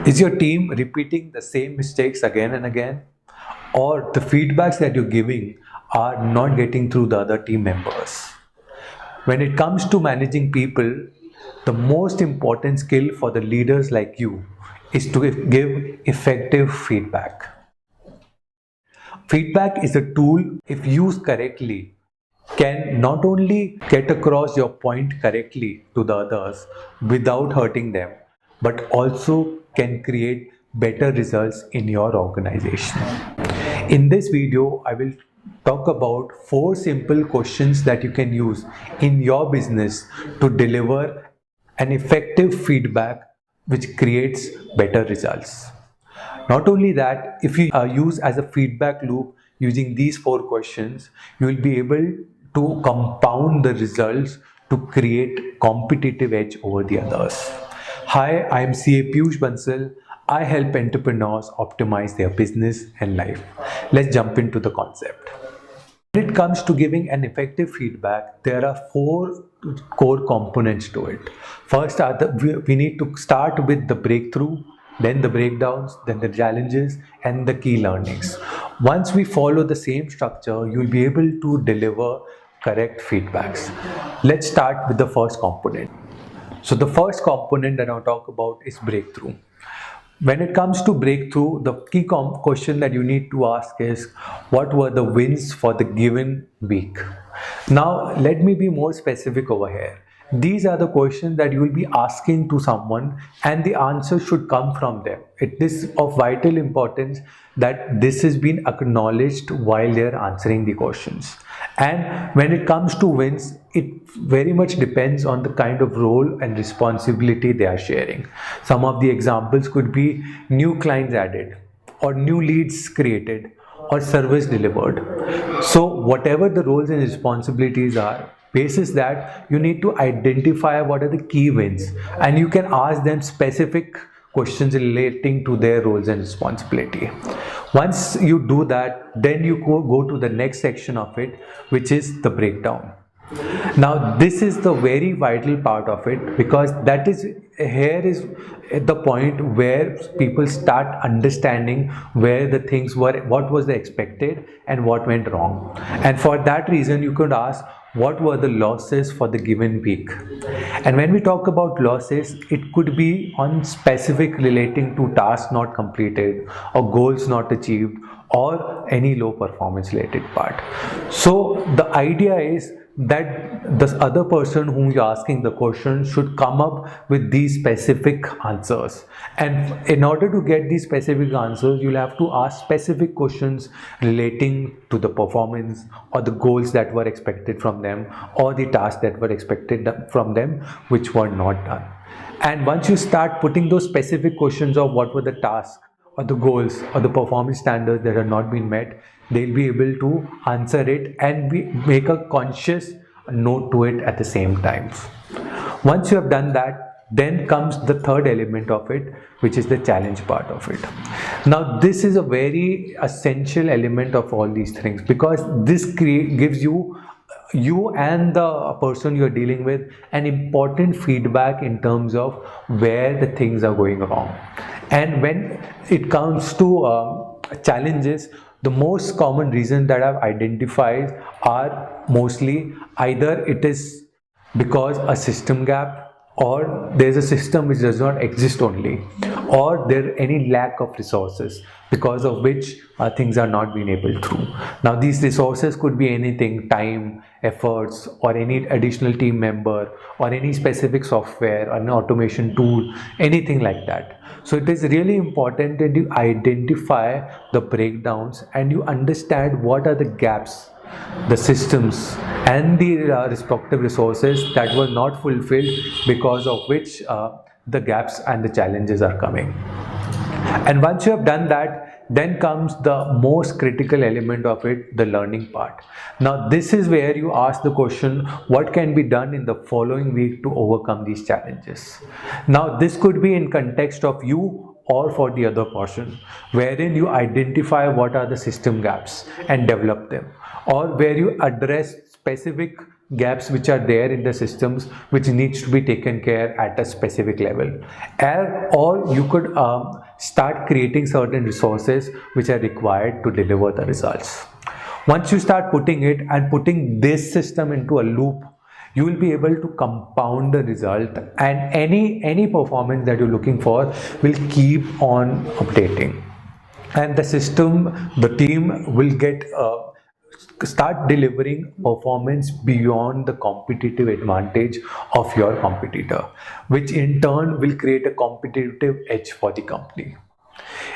Is your team repeating the same mistakes again and again? Or the feedbacks that you're giving are not getting through the other team members? When it comes to managing people, the most important skill for the leaders like you is to give effective feedback. Feedback is a tool, if used correctly, can not only get across your point correctly to the others without hurting them, but also can create better results in your organization. In this video, I will talk about 4 simple questions that you can use in your business to deliver an effective feedback which creates better results. Not only that, if you use as a feedback loop using these 4 questions, you will be able to compound the results to create competitive edge over the others. Hi, I am CA Piyush Bansal. I help entrepreneurs optimize their business and life. Let's jump into the concept. When it comes to giving an effective feedback, there are 4 core components to it. First, we need to start with the breakthrough, then the breakdowns, then the challenges, and the key learnings. Once we follow the same structure, you'll be able to deliver correct feedbacks. Let's start with the first component. So the first component that I'll talk about is breakthrough. When it comes to breakthrough, the key question that you need to ask is, what were the wins for the given week? Now, let me be more specific over here. These are the questions that you will be asking to someone, and the answer should come from them. It is of vital importance that this has been acknowledged while they are answering the questions. And when it comes to wins, it very much depends on the kind of role and responsibility they are sharing. Some of the examples could be new clients added, or new leads created, or service delivered. So whatever the roles and responsibilities are, basis that you need to identify what are the key wins, and you can ask them specific questions relating to their roles and responsibility. Once you do that, then you go to the next section of it, which is the breakdown. Now this is the very vital part of it, because that is here is the point where people start understanding where the things were, what was the expected and what went wrong. And for that reason, you could ask, what were the losses for the given week? And when we talk about losses, it could be on specific relating to tasks not completed, or goals not achieved, or any low performance related part. So the idea is that the other person whom you're asking the question should come up with these specific answers. And in order to get these specific answers, you'll have to ask specific questions relating to the performance, or the goals that were expected from them, or the tasks that were expected from them which were not done. And once you start putting those specific questions of what were the tasks, or the goals, or the performance standards that are not being met, they'll be able to answer it and make a conscious note to it at the same time. Once you have done that, then comes the third element of it, which is the challenge part of it. Now this is a very essential element of all these things, because this gives you and the person you're dealing with an important feedback in terms of where the things are going wrong. And when it comes to challenges, the most common reason that I've identified are mostly either it is because a system gap, or there's a system which does not exist only, or there any lack of resources because of which things are not being able through. Now these resources could be anything: time, efforts, or any additional team member, or any specific software, an automation tool, anything like that. So it is really important that you identify the breakdowns and you understand what are the gaps, the systems, and the respective resources that were not fulfilled, because of which the gaps and the challenges are coming. And once you have done that, then comes the most critical element of it, the learning part. Now this is where you ask the question, what can be done in the following week to overcome these challenges? Now this could be in context of you or for the other person, wherein you identify what are the system gaps and develop them, or where you address specific gaps which are there in the systems which needs to be taken care at a specific level, or you could start creating certain resources which are required to deliver the results. Once you start putting it and putting this system into a loop, you will be able to compound the result, and any performance that you're looking for will keep on updating, and the team will get start delivering performance beyond the competitive advantage of your competitor, which in turn will create a competitive edge for the company.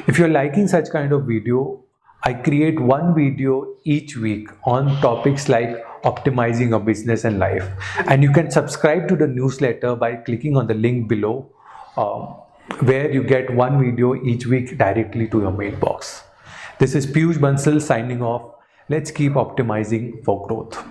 If you're liking such kind of video, I create one video each week on topics like optimizing your business and life. And you can subscribe to the newsletter by clicking on the link below, where you get one video each week directly to your mailbox. This is Piyush Bansal signing off. Let's keep optimizing for growth.